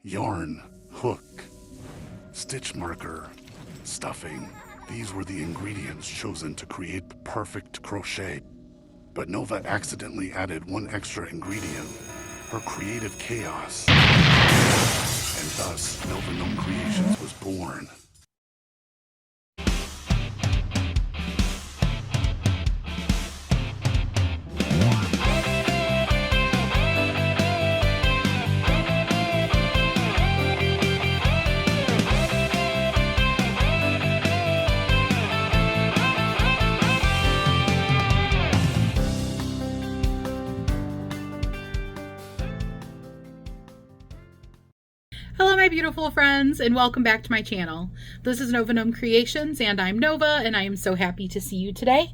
yarn, hook, stitch marker, stuffing. These were the ingredients chosen to create the perfect crochet. But Nova accidentally added one extra ingredient, her creative chaos. And thus, Nova Gnome Creations was born. Hello my beautiful friends, and welcome back to my channel. This is Nova Gnome Creations, and I'm Nova, and I am so happy to see you today.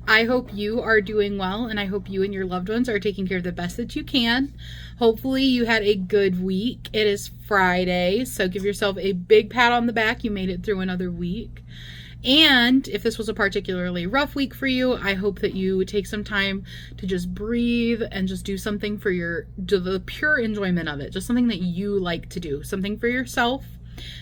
I hope you are doing well, and I hope you and your loved ones are taking care of the best that you can. Hopefully you had a good week. It is Friday, so give yourself a big pat on the back. You made it through another week. And if this was a particularly rough week for you, I hope that you take some time to just breathe and just do something for the pure enjoyment of it. Just something that you like to do. Something for yourself,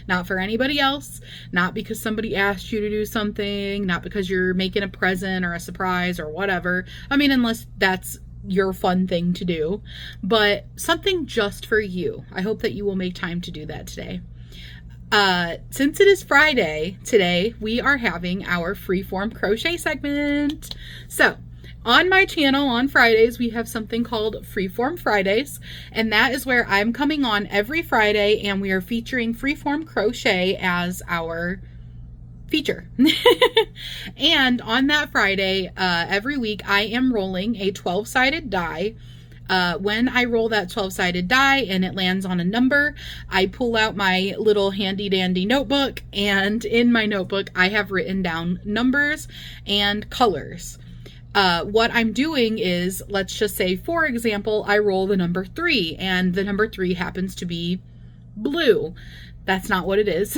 not for anybody else, not because somebody asked you to do something, not because you're making a present or a surprise or whatever. I mean, unless that's your fun thing to do, but something just for you. I hope that you will make time to do that today. Since it is Friday, today we are having our freeform crochet segment. So on my channel on Fridays, we have something called Freeform Fridays, and that is where I'm coming on every Friday and we are featuring freeform crochet as our feature. And on that Friday, every week I am rolling a 12-sided die. When I roll that 12-sided die and it lands on a number, I pull out my little handy dandy notebook, and in my notebook I have written down numbers and colors. What I'm doing is, let's just say, for example, I roll the number 3 and the number 3 happens to be blue. That's not what it is.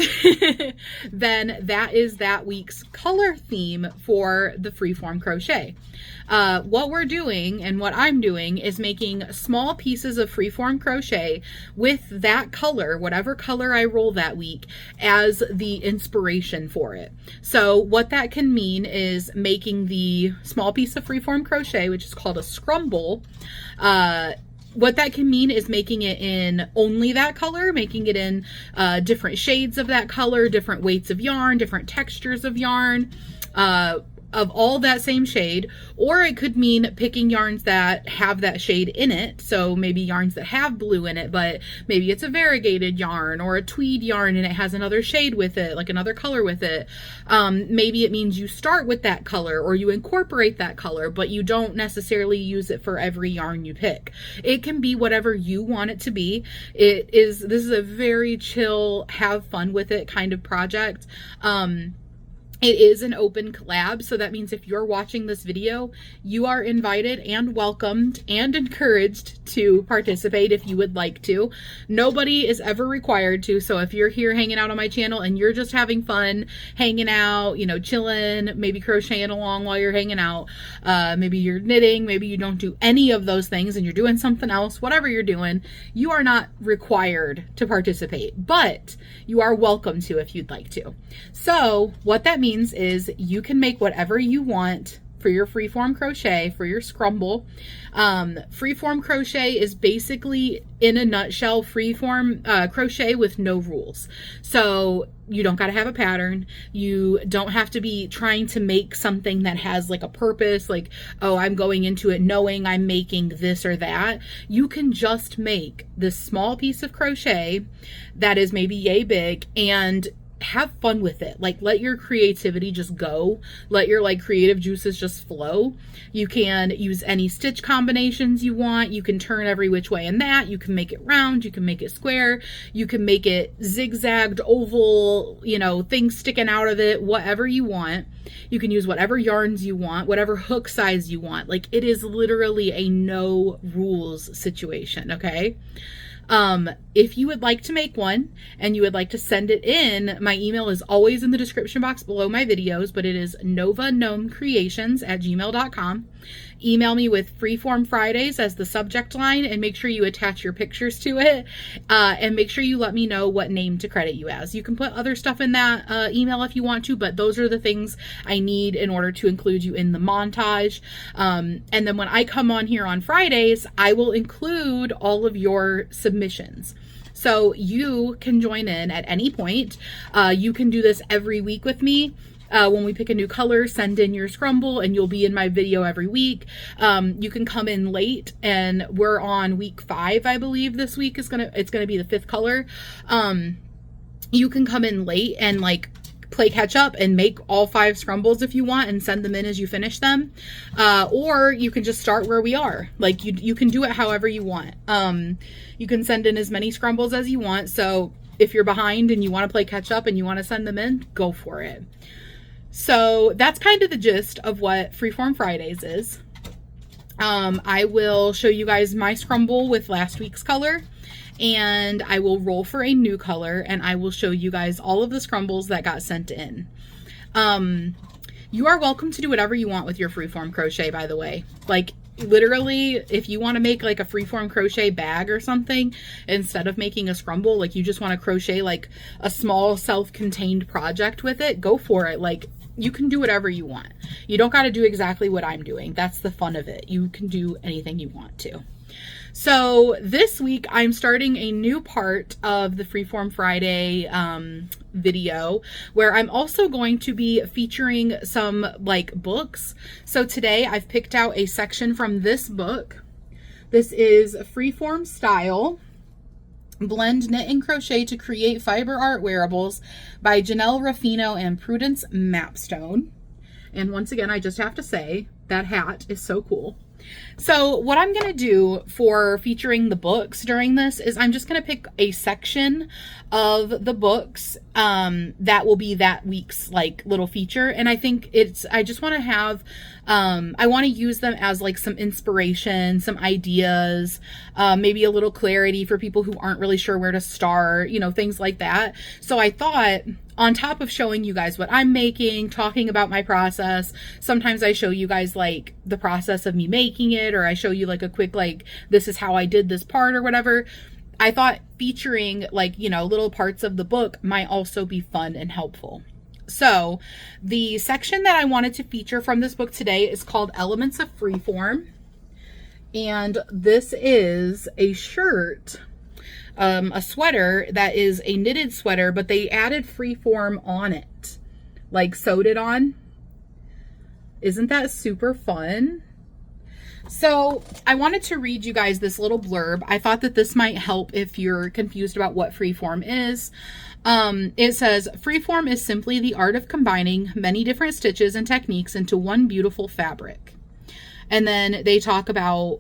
Then that is that week's color theme for the freeform crochet. What we're doing and what I'm doing is making small pieces of freeform crochet with that color, whatever color I roll that week, as the inspiration for it. So what that can mean is making the small piece of freeform crochet, which is called a scrumble. What that can mean is making it in only that color, making it in different shades of that color, different weights of yarn, different textures of yarn, of all that same shade. Or it could mean picking yarns that have that shade in it. So maybe yarns that have blue in it, but maybe it's a variegated yarn or a tweed yarn and it has another shade with it, like another color with it. Maybe it means you start with that color or you incorporate that color, but you don't necessarily use it for every yarn you pick. It can be whatever you want it to be. This is a very chill, have fun with it kind of project. It is an open collab, so that means if you're watching this video, you are invited and welcomed and encouraged to participate if you would like to. Nobody is ever required to, so if you're here hanging out on my channel and you're just having fun, hanging out, you know, chilling, maybe crocheting along while you're hanging out, maybe you're knitting, maybe you don't do any of those things and you're doing something else, whatever you're doing, you are not required to participate, but you are welcome to if you'd like to. So what that means is you can make whatever you want for your freeform crochet, for your scrumble. Freeform crochet is basically, in a nutshell, freeform crochet with no rules. So you don't got to have a pattern. You don't have to be trying to make something that has like a purpose, like, oh, I'm going into it knowing I'm making this or that. You can just make this small piece of crochet that is maybe yay big and have fun with it. Like, let your creativity just go. Let your like creative juices just flow. You can use any stitch combinations you want. You can turn every which way in that. You can make it round. You can make it square. You can make it zigzagged, oval, you know, things sticking out of it, whatever you want. You can use whatever yarns you want, whatever hook size you want. Like, it is literally a no rules situation, okay? if you would like to make one and you would like to send it in, my email is always in the description box below my videos, but it is novagnomecreations@gmail.com. Email me with Freeform Fridays as the subject line, and make sure you attach your pictures to it, and make sure you let me know what name to credit you as. You can put other stuff in that email if you want to, but those are the things I need in order to include you in the montage. And then when I come on here on Fridays, I will include all of your submissions. So you can join in at any point. You can do this every week with me. When we pick a new color, send in your scrumble and you'll be in my video every week. You can come in late, and we're on week 5, I believe this week it's gonna be the 5th color. You can come in late and like play catch up and make all 5 scrumbles if you want and send them in as you finish them. Or you can just start where we are. Like you can do it however you want. You can send in as many scrumbles as you want. So if you're behind and you want to play catch up and you want to send them in, go for it. So that's kind of the gist of what Freeform Fridays is. I will show you guys my scrumble with last week's color, and I will roll for a new color, and I will show you guys all of the scrumbles that got sent in. You are welcome to do whatever you want with your freeform crochet, by the way. Like, literally, if you want to make like a freeform crochet bag or something, instead of making a scrumble, like you just want to crochet like a small self-contained project with it, go for it. Like, you can do whatever you want. You don't got to do exactly what I'm doing. That's the fun of it. You can do anything you want to. So this week I'm starting a new part of the Freeform Friday video, where I'm also going to be featuring some like books. So today I've picked out a section from this book. This is Freeform Style: Blend, Knit, and Crochet to Create Fiber Art Wearables by Janelle Ruffino and Prudence Mapstone. And once again, I just have to say, that hat is so cool. So what I'm going to do for featuring the books during this is I'm just going to pick a section of the books that will be that week's like little feature. And I think I just want to have, I want to use them as like some inspiration, some ideas, maybe a little clarity for people who aren't really sure where to start, you know, things like that. So I thought, on top of showing you guys what I'm making, talking about my process, sometimes I show you guys like the process of me making it, or I show you like a quick, like, this is how I did this part or whatever. I thought featuring like, you know, little parts of the book might also be fun and helpful. So the section that I wanted to feature from this book today is called Elements of Freeform. And this is a shirt, a sweater that is a knitted sweater, but they added freeform on it, like sewed it on. Isn't that super fun? So I wanted to read you guys this little blurb. I thought that this might help if you're confused about what freeform is. It says, freeform is simply the art of combining many different stitches and techniques into one beautiful fabric. And then they talk about,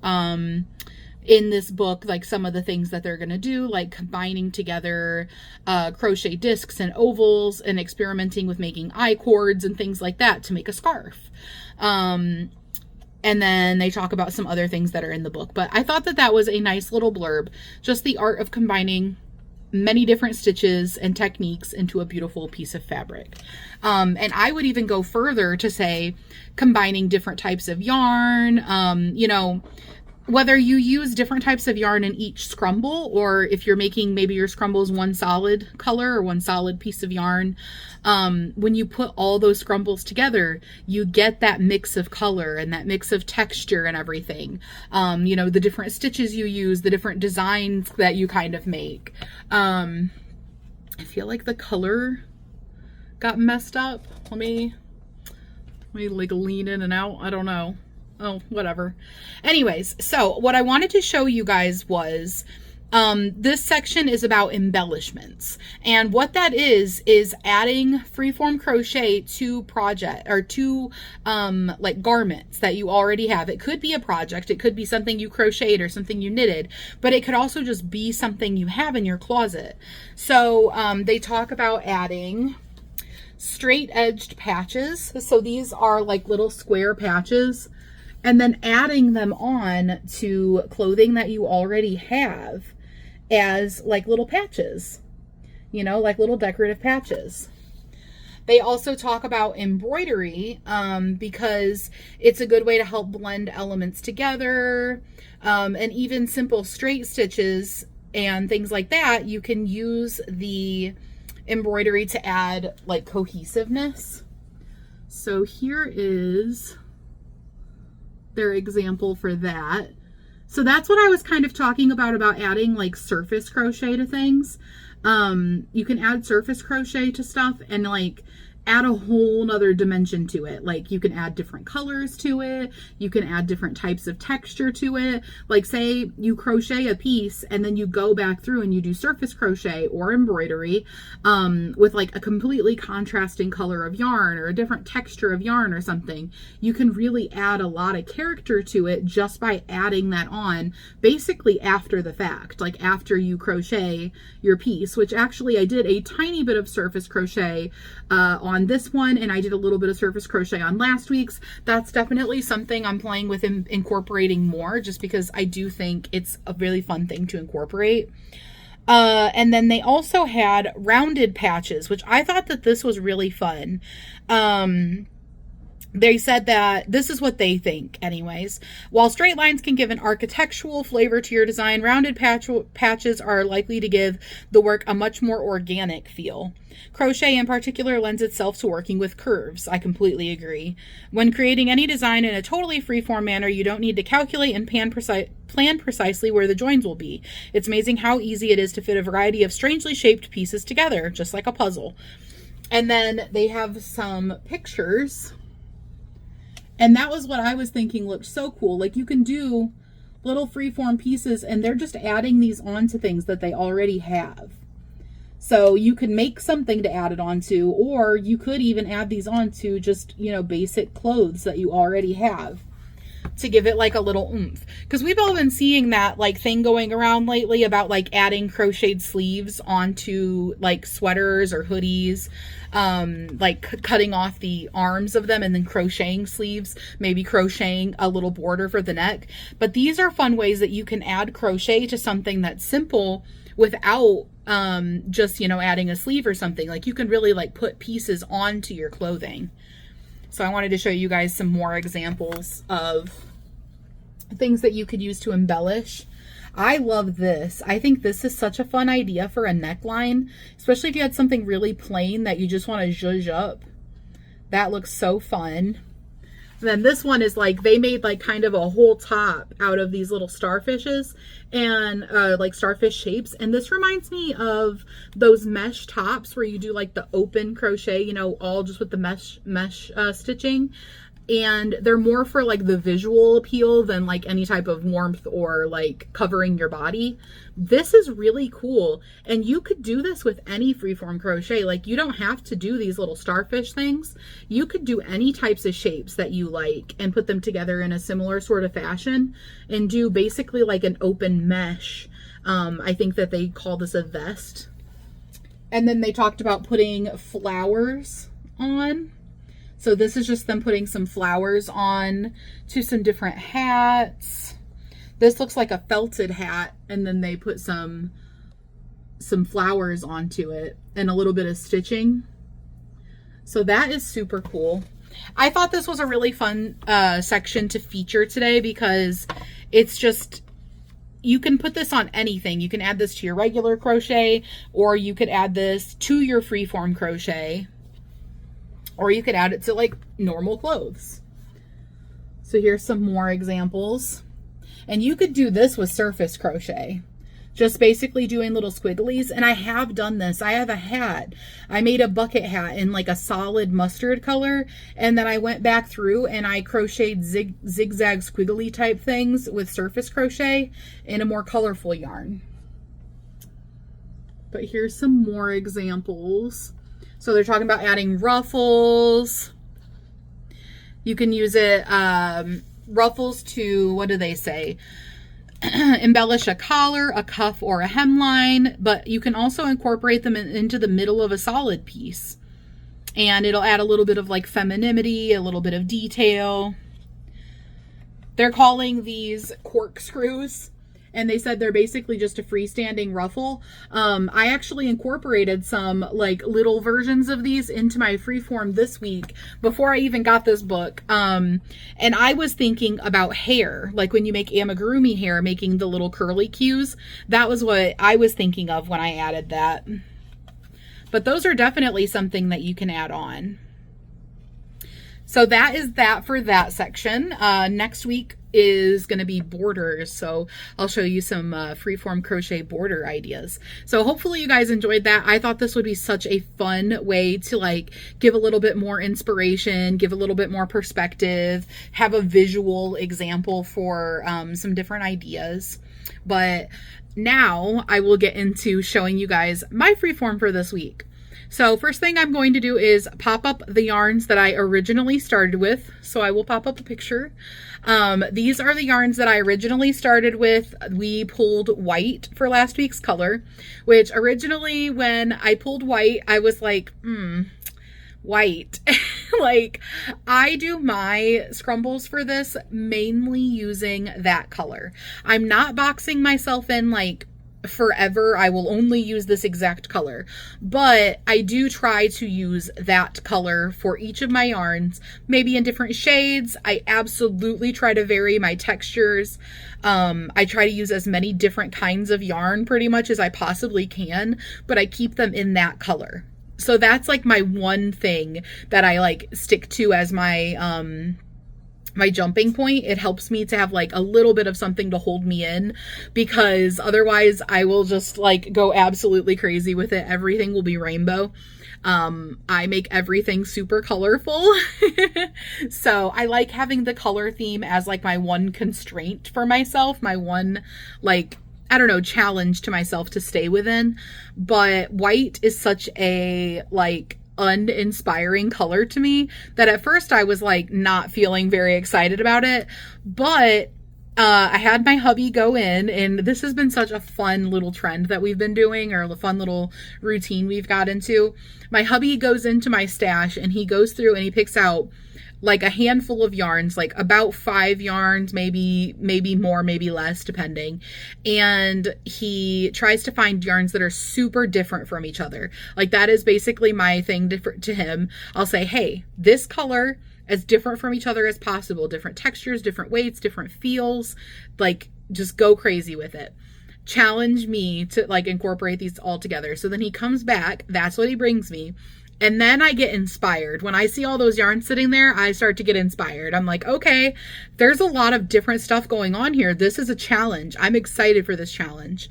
in this book, like some of the things that they're going to do, like combining together crochet discs and ovals and experimenting with making I-cords and things like that to make a scarf. And then they talk about some other things that are in the book. But I thought that that was a nice little blurb, just the art of combining many different stitches and techniques into a beautiful piece of fabric. And I would even go further to say combining different types of yarn, you know, whether you use different types of yarn in each scrumble, or if you're making maybe your scrumbles one solid color or one solid piece of yarn, when you put all those scrumbles together, you get that mix of color and that mix of texture and everything. You know, the different stitches you use, the different designs that you kind of make. I feel like the color got messed up. Let me like lean in and out. I don't know. Oh, whatever. Anyways, so what I wanted to show you guys was, this section is about embellishments. And what that is adding freeform crochet to project, or to, like garments that you already have. It could be a project. It could be something you crocheted or something you knitted, but it could also just be something you have in your closet. So, they talk about adding straight edged patches. So these are like little square patches, and then adding them on to clothing that you already have as like little patches, you know, like little decorative patches. They also talk about embroidery because it's a good way to help blend elements together, and even simple straight stitches and things like that. You can use the embroidery to add like cohesiveness. So here is their example for that. So that's what I was kind of talking about adding like surface crochet to things. You can add surface crochet to stuff and like add a whole nother dimension to it. Like you can add different colors to it. You can add different types of texture to it. Like say you crochet a piece and then you go back through and you do surface crochet or embroidery with like a completely contrasting color of yarn or a different texture of yarn or something. You can really add a lot of character to it just by adding that on basically after the fact, like after you crochet your piece, which actually I did a tiny bit of surface crochet on this one, and I did a little bit of surface crochet on last week's. That's definitely something I'm playing with incorporating more, just because I do think it's a really fun thing to incorporate. And then they also had rounded patches, which I thought that this was really fun. They said that this is what they think anyways. While straight lines can give an architectural flavor to your design, rounded patches are likely to give the work a much more organic feel. Crochet in particular lends itself to working with curves. I completely agree. When creating any design in a totally freeform manner, you don't need to calculate and plan precisely where the joins will be. It's amazing how easy it is to fit a variety of strangely shaped pieces together, just like a puzzle. And then they have some pictures. And that was what I was thinking looked so cool. Like you can do little freeform pieces and they're just adding these onto things that they already have. So you can make something to add it onto, or you could even add these onto just, you know, basic clothes that you already have to give it like a little oomph. Because we've all been seeing that like thing going around lately about like adding crocheted sleeves onto like sweaters or hoodies, like cutting off the arms of them and then crocheting sleeves, maybe crocheting a little border for the neck. But these are fun ways that you can add crochet to something that's simple without just, you know, adding a sleeve or something. Like you can really like put pieces onto your clothing. So I wanted to show you guys some more examples of things that you could use to embellish. I love this. I think this is such a fun idea for a neckline, especially if you had something really plain that you just want to zhuzh up. That looks so fun. And then this one is like, they made like kind of a whole top out of these little starfishes and like starfish shapes. And this reminds me of those mesh tops where you do like the open crochet, you know, all just with the mesh stitching. And they're more for like the visual appeal than like any type of warmth or like covering your body. This is really cool. And you could do this with any freeform crochet. Like you don't have to do these little starfish things. You could do any types of shapes that you like and put them together in a similar sort of fashion and do basically like an open mesh. I think that they call this a vest. And then they talked about putting flowers on. So this is just them putting some flowers on to some different hats. This looks like a felted hat, and then they put some flowers onto it and a little bit of stitching. So that is super cool. I thought this was a really fun section to feature today because it's just, you can put this on anything. You can add this to your regular crochet, or you could add this to your freeform crochet. Or you could add it to like normal clothes. So here's some more examples. And you could do this with surface crochet. Just basically doing little squigglies. And I have done this. I have a hat. I made a bucket hat in like a solid mustard color. And then I went back through and I crocheted zigzag squiggly type things with surface crochet in a more colorful yarn. But here's some more examples. So they're talking about adding ruffles. You can use it, ruffles to, what do they say? Embellish a collar, a cuff, or a hemline, but you can also incorporate them into the middle of a solid piece. And it'll add a little bit of like femininity, a little bit of detail. They're calling these corkscrews. and they said they're basically just a freestanding ruffle. I actually incorporated some like little versions of these into my Freeform this week before I even got this book. And I was thinking about hair, like when you make amigurumi hair, making the little curly cues. That was what I was thinking of when I added that. But those are definitely something that you can add on. So that is that for that section. Next week is going to be borders. So I'll show you some freeform crochet border ideas. So hopefully you guys enjoyed that. I thought this would be such a fun way to like give a little bit more inspiration, give a little bit more perspective, have a visual example for some different ideas. But now I will get into showing you guys my freeform for this week. So first thing I'm going to do is pop up the yarns that I originally started with. So I will pop up a picture. These are the yarns that I originally started with. We pulled white for last week's color, which originally when I pulled white, I was like, white. Like I do my scrumbles for this mainly using that color. I'm not boxing myself in like forever. I will only use this exact color, but I do try to use that color for each of my yarns, maybe in different shades. I absolutely try to vary my textures. I try to use as many different kinds of yarn pretty much as I possibly can, but I keep them in that color. So that's like my one thing that I like stick to as my my jumping point. It helps me to have like a little bit of something to hold me in, because otherwise I will just like go absolutely crazy with it. Everything will be rainbow. I make everything super colorful. So I like having the color theme as like my one constraint for myself, my one like, I don't know, challenge to myself to stay within. But white is such a like uninspiring color to me that at first I was like not feeling very excited about it. But I had my hubby go in, and this has been such a fun little trend that we've been doing, or a fun little routine we've got into. My hubby goes into my stash and he goes through and he picks out like a handful of yarns, like about 5 yarns, maybe more, maybe less, depending. And he tries to find yarns that are super different from each other. Like that is basically my thing to him. I'll say, hey, this color as different from each other as possible, different textures, different weights, different feels, like just go crazy with it. Challenge me to like incorporate these all together. So then he comes back, that's what he brings me. And then I get inspired. When I see all those yarns sitting there, I start to get inspired. I'm like, okay, there's a lot of different stuff going on here. This is a challenge. I'm excited for this challenge.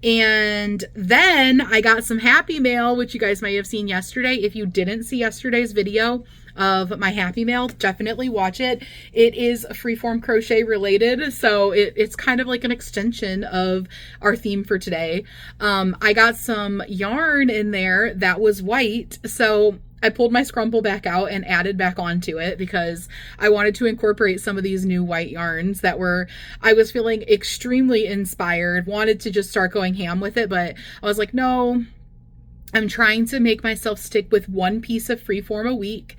And then I got some happy mail, which you guys may have seen yesterday. If you didn't see yesterday's video of my happy mail, definitely watch it. It is freeform crochet related, so it's kind of like an extension of our theme for today. I got some yarn in there that was white, so I pulled my scrumple back out and added back onto it because I wanted to incorporate some of these new white yarns that I was feeling extremely inspired, wanted to just start going ham with it, but I was like, no, I'm trying to make myself stick with one piece of freeform a week,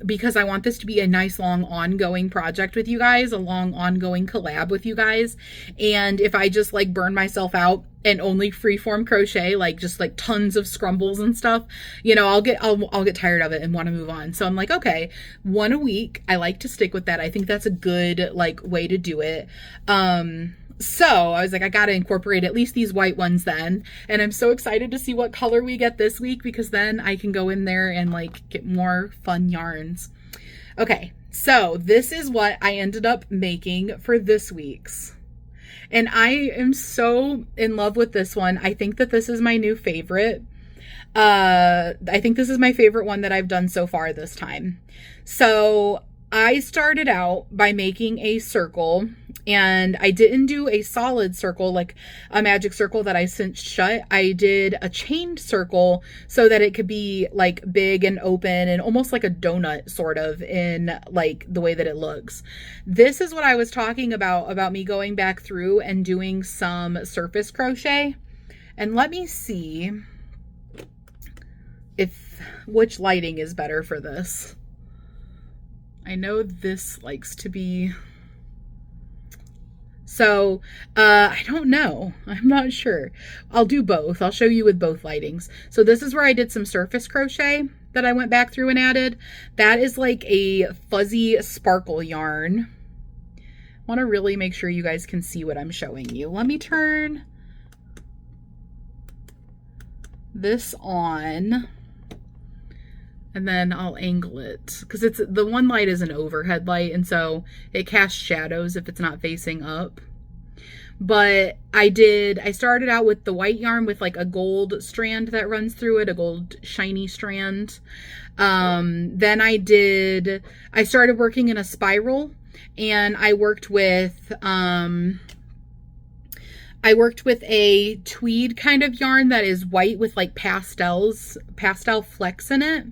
because I want this to be a nice long ongoing project with you guys, a long ongoing collab with you guys. And if I just like burn myself out and only freeform crochet, like just like tons of scrumbles and stuff, you know, I'll get tired of it and want to move on. So I'm like, okay, one a week. I like to stick with that. I think that's a good like way to do it. So I was like, I got to incorporate at least these white ones then. And I'm so excited to see what color we get this week, because then I can go in there and like get more fun yarns. Okay, so this is what I ended up making for this week's. And I am so in love with this one. I think that this is my new favorite. I think this is my favorite one that I've done so far this time. So I started out by making a circle, and I didn't do a solid circle like a magic circle that I cinched shut. I did a chained circle so that it could be like big and open and almost like a donut sort of in like the way that it looks. This is what I was talking about me going back through and doing some surface crochet. And let me see which lighting is better for this. I know this likes to be So I don't know. I'm not sure. I'll do both. I'll show you with both lightings. So this is where I did some surface crochet that I went back through and added. That is like a fuzzy sparkle yarn. I want to really make sure you guys can see what I'm showing you. Let me turn this on and then I'll angle it because it's the one light is an overhead light, and so it casts shadows if it's not facing up. But I started out with the white yarn with like a gold strand that runs through it, a gold shiny strand. Then I started working in a spiral, and I worked with a tweed kind of yarn that is white with like pastel flecks in it,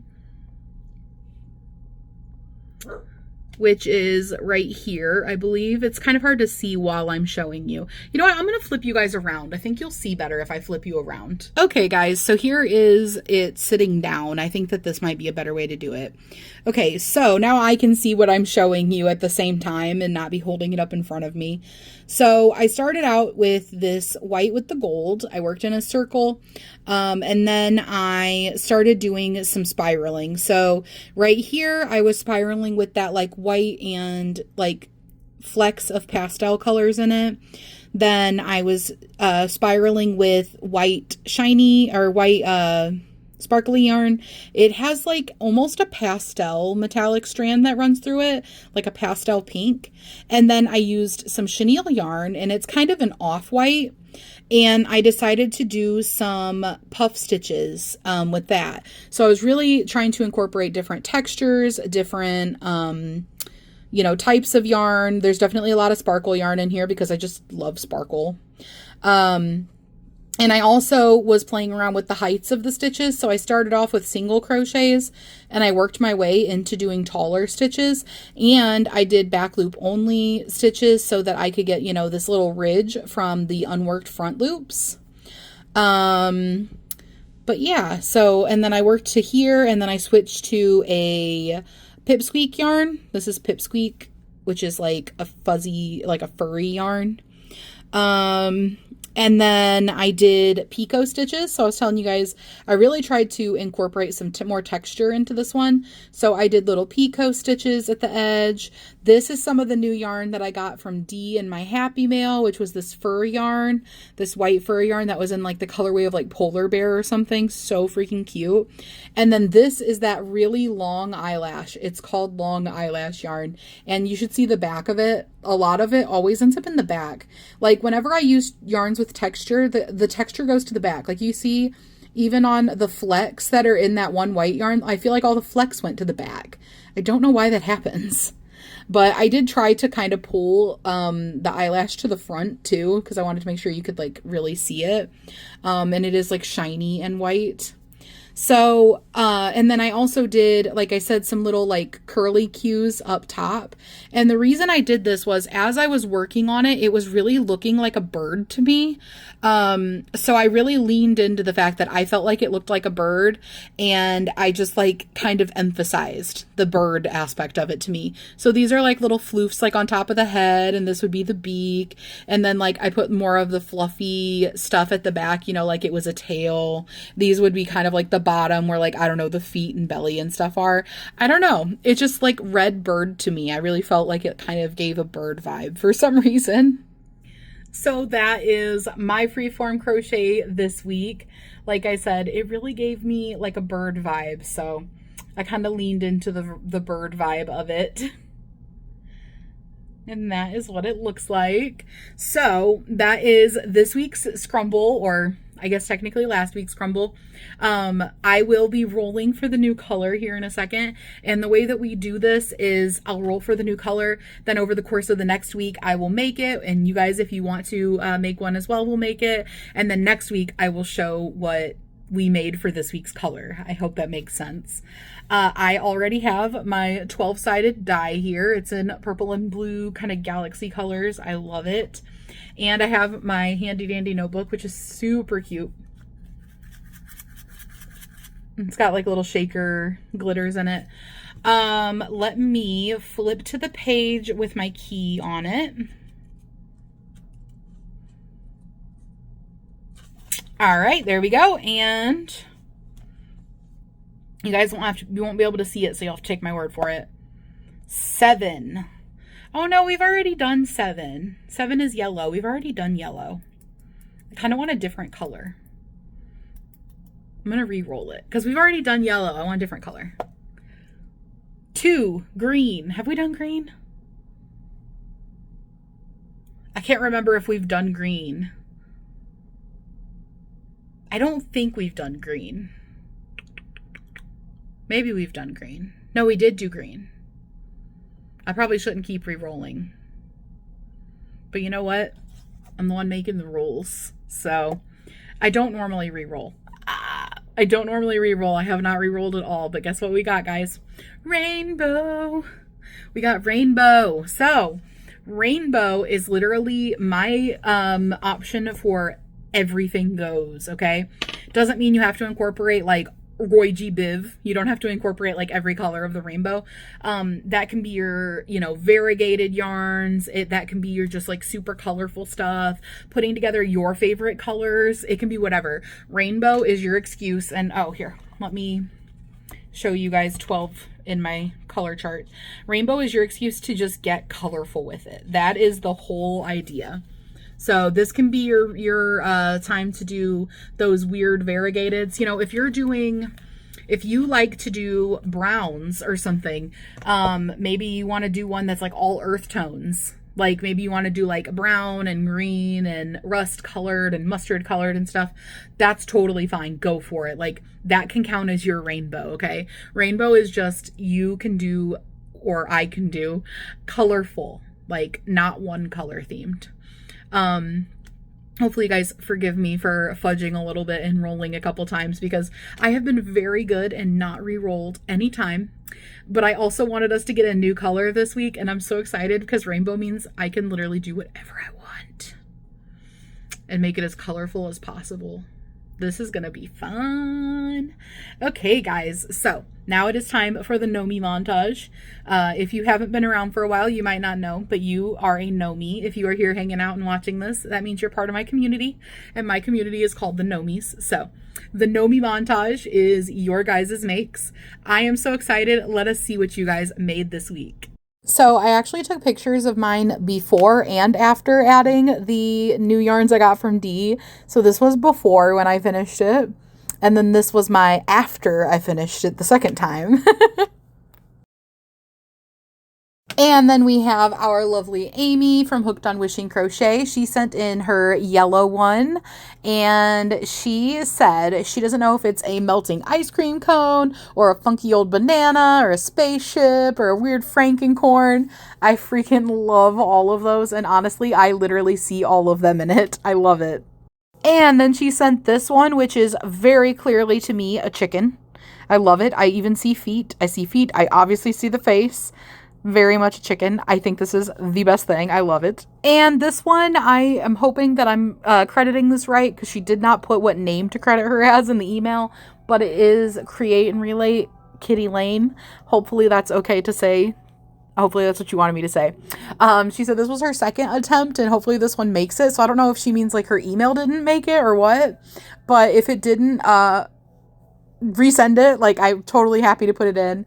which is right here, I believe. It's kind of hard to see while I'm showing you. You know what? I'm going to flip you guys around. I think you'll see better if I flip you around. Okay, guys, so here is it sitting down. I think that this might be a better way to do it. Okay, so now I can see what I'm showing you at the same time and not be holding it up in front of me. So I started out with this white with the gold. I worked in a circle, and then I started doing some spiraling. So right here, I was spiraling with that like white and like flecks of pastel colors in it. Then I was spiraling with white shiny or white sparkly yarn. It has like almost a pastel metallic strand that runs through it, like a pastel pink. And then I used some chenille yarn, and it's kind of an off-white. And I decided to do some puff stitches with that. So I was really trying to incorporate different textures, different types of yarn. There's definitely a lot of sparkle yarn in here because I just love sparkle. And I also was playing around with the heights of the stitches. So I started off with single crochets and I worked my way into doing taller stitches. And I did back loop only stitches so that I could get, this little ridge from the unworked front loops. But yeah, and then I worked to here, and then I switched to a pipsqueak yarn. This is pipsqueak, which is like a fuzzy, like a furry yarn. And then I did picot stitches. So I was telling you guys, I really tried to incorporate some more texture into this one. So I did little picot stitches at the edge. This is some of the new yarn that I got from Dee in my Happy Mail, which was this fur yarn, this white fur yarn that was in like the colorway of like polar bear or something. So freaking cute. And then this is that really long eyelash. It's called long eyelash yarn, and you should see the back of it. A lot of it always ends up in the back. Like whenever I use yarns with texture, the texture goes to the back. Like you see, even on the flecks that are in that one white yarn, I feel like all the flecks went to the back. I don't know why that happens. But I did try to kind of pull the eyelash to the front too, because I wanted to make sure you could like really see it. And it is like shiny and white. So, and then I also did, like I said, some little like curly cues up top. And the reason I did this was as I was working on it, it was really looking like a bird to me. So I really leaned into the fact that I felt like it looked like a bird, and I just like kind of emphasized the bird aspect of it to me. So these are like little floofs like on top of the head, and this would be the beak. And then like I put more of the fluffy stuff at the back, like it was a tail. These would be kind of like the bottom where like, I don't know, the feet and belly and stuff are. I don't know. It's just like red bird to me. I really felt like it kind of gave a bird vibe for some reason. So that is my freeform crochet this week. Like I said, it really gave me like a bird vibe. So I kind of leaned into the bird vibe of it. And that is what it looks like. So that is this week's scrumble, or I guess technically last week's crumble. I will be rolling for the new color here in a second. And the way that we do this is I'll roll for the new color. Then over the course of the next week, I will make it. And you guys, if you want to make one as well, will make it. And then next week, I will show what we made for this week's color. I hope that makes sense. I already have my 12-sided die here. It's in purple and blue kind of galaxy colors. I love it. And I have my handy dandy notebook, which is super cute. It's got like little shaker glitters in it. Let me flip to the page with my key on it. All right, there we go. And you guys you won't be able to see it, so you'll have to take my word for it. 7. Oh no, we've already done 7. 7 is yellow. We've already done yellow. I kind of want a different color. I'm going to re-roll it because we've already done yellow. I want a different color. 2, green. Have we done green? I can't remember if we've done green. I don't think we've done green. Maybe we've done green. No, we did do green. I probably shouldn't keep re-rolling. But you know what? I'm the one making the rules. So I don't normally re-roll. I don't normally re-roll. I have not re-rolled at all. But guess what we got, guys? Rainbow. We got rainbow. So rainbow is literally my option for everything goes, okay? Doesn't mean you have to incorporate like Roy G. Biv. You don't have to incorporate like every color of the rainbow. That can be your, variegated yarns. That can be your just like super colorful stuff. Putting together your favorite colors. It can be whatever. Rainbow is your excuse. And oh, here, let me show you guys 12 in my color chart. Rainbow is your excuse to just get colorful with it. That is the whole idea. So this can be your time to do those weird variegateds. If you like to do browns or something, maybe you want to do one that's like all earth tones. Like maybe you want to do like brown and green and rust colored and mustard colored and stuff. That's totally fine. Go for it. Like that can count as your rainbow. Okay. Rainbow is just, you can do, or I can do colorful, like not one color themed. Hopefully you guys forgive me for fudging a little bit and rolling a couple times because I have been very good and not re-rolled any time. But I also wanted us to get a new color this week, and I'm so excited because rainbow means I can literally do whatever I want and make it as colorful as possible. This is going to be fun. Okay, guys. So now it is time for the Gnomie montage. If you haven't been around for a while, you might not know, but you are a Gnomie. If you are here hanging out and watching this, that means you're part of my community, and my community is called the Gnomies. So the Gnomie montage is your guys' makes. I am so excited. Let us see what you guys made this week. So I actually took pictures of mine before and after adding the new yarns I got from Dee. So this was before when I finished it. And then this was my after I finished it the second time. And then we have our lovely Amy from Hooked on Wishing Crochet. She sent in her yellow one, and she said she doesn't know if it's a melting ice cream cone or a funky old banana or a spaceship or a weird frankencorn. I freaking love all of those, and honestly, I literally see all of them in it. I love it. And then she sent this one, which is very clearly to me a chicken. I love it. I even see feet. I see feet. I obviously see the face. Very much a chicken. I think this is the best thing. I love it. And this one, I am hoping that I'm crediting this right because she did not put what name to credit her as in the email, but it is Create and Relate Kitty Lane. Hopefully that's okay to say. Hopefully that's what you wanted me to say. She said this was her second attempt and hopefully this one makes it. So I don't know if she means like her email didn't make it or what, but if it didn't, resend it. Like, I'm totally happy to put it in.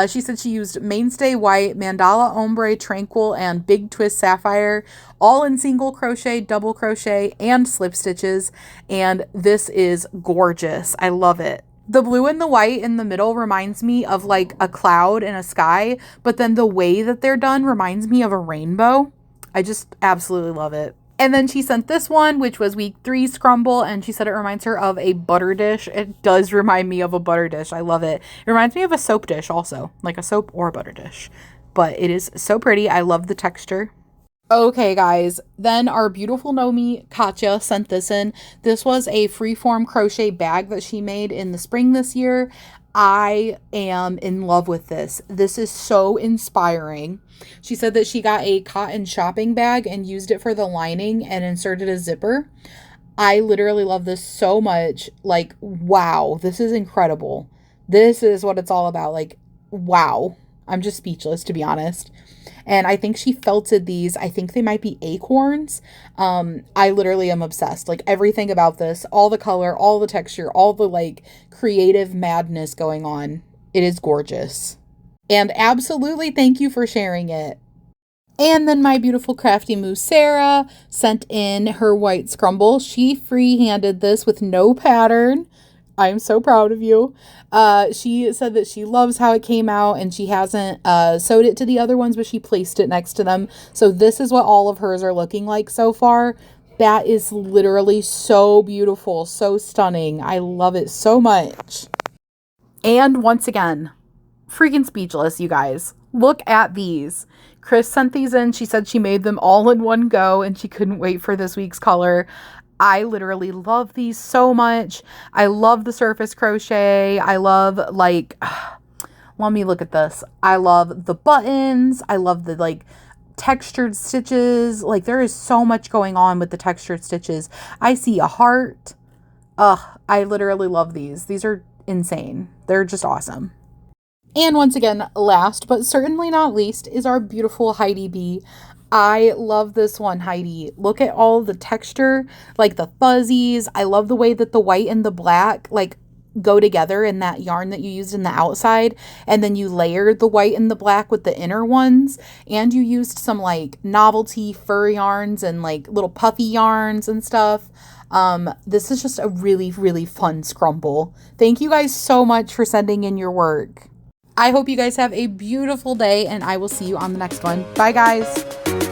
She said she used Mainstay White, Mandala Ombre, Tranquil, and Big Twist Sapphire, all in single crochet, double crochet, and slip stitches. And this is gorgeous. I love it. The blue and the white in the middle reminds me of like a cloud and a sky, but then the way that they're done reminds me of a rainbow. I just absolutely love it. And then she sent this one, which was week 3 scrumble, and she said it reminds her of a butter dish. It does remind me of a butter dish. I love it. It reminds me of a soap dish also, like a soap or a butter dish. But it is so pretty. I love the texture. Okay, guys, then our beautiful Gnomie, Katya, sent this in. This was a freeform crochet bag that she made in the spring this year. I am in love with this. This is so inspiring. She said that she got a cotton shopping bag and used it for the lining and inserted a zipper. I literally love this so much. Like, wow, this is incredible. This is what it's all about. Like, wow. I'm just speechless, to be honest. And I think she felted these. I think they might be acorns. I literally am obsessed. Like everything about this, all the color, all the texture, all the like creative madness going on. It is gorgeous. And absolutely thank you for sharing it. And then my beautiful crafty moo Sarah sent in her white scrumble. She free-handed this with no pattern. I'm so proud of you. She said that she loves how it came out and she hasn't sewed it to the other ones, but she placed it next to them. So this is what all of hers are looking like so far. That is literally so beautiful, so stunning. I love it so much. And once again, freaking speechless, you guys. Look at these. Chris sent these in. She said she made them all in one go and she couldn't wait for this week's color. I literally love these so much. I love the surface crochet. I love like, let me look at this. I love the buttons. I love the like textured stitches. Like there is so much going on with the textured stitches. I see a heart. I literally love these. These are insane. They're just awesome. And once again, last but certainly not least is our beautiful Heidi B. I love this one, Heidi. Look at all the texture, like the fuzzies. I love the way that the white and the black like go together in that yarn that you used in the outside. And then you layered the white and the black with the inner ones. And you used some like novelty fur yarns and like little puffy yarns and stuff. This is just a really, really fun scrumble. Thank you guys so much for sending in your work. I hope you guys have a beautiful day and I will see you on the next one. Bye guys.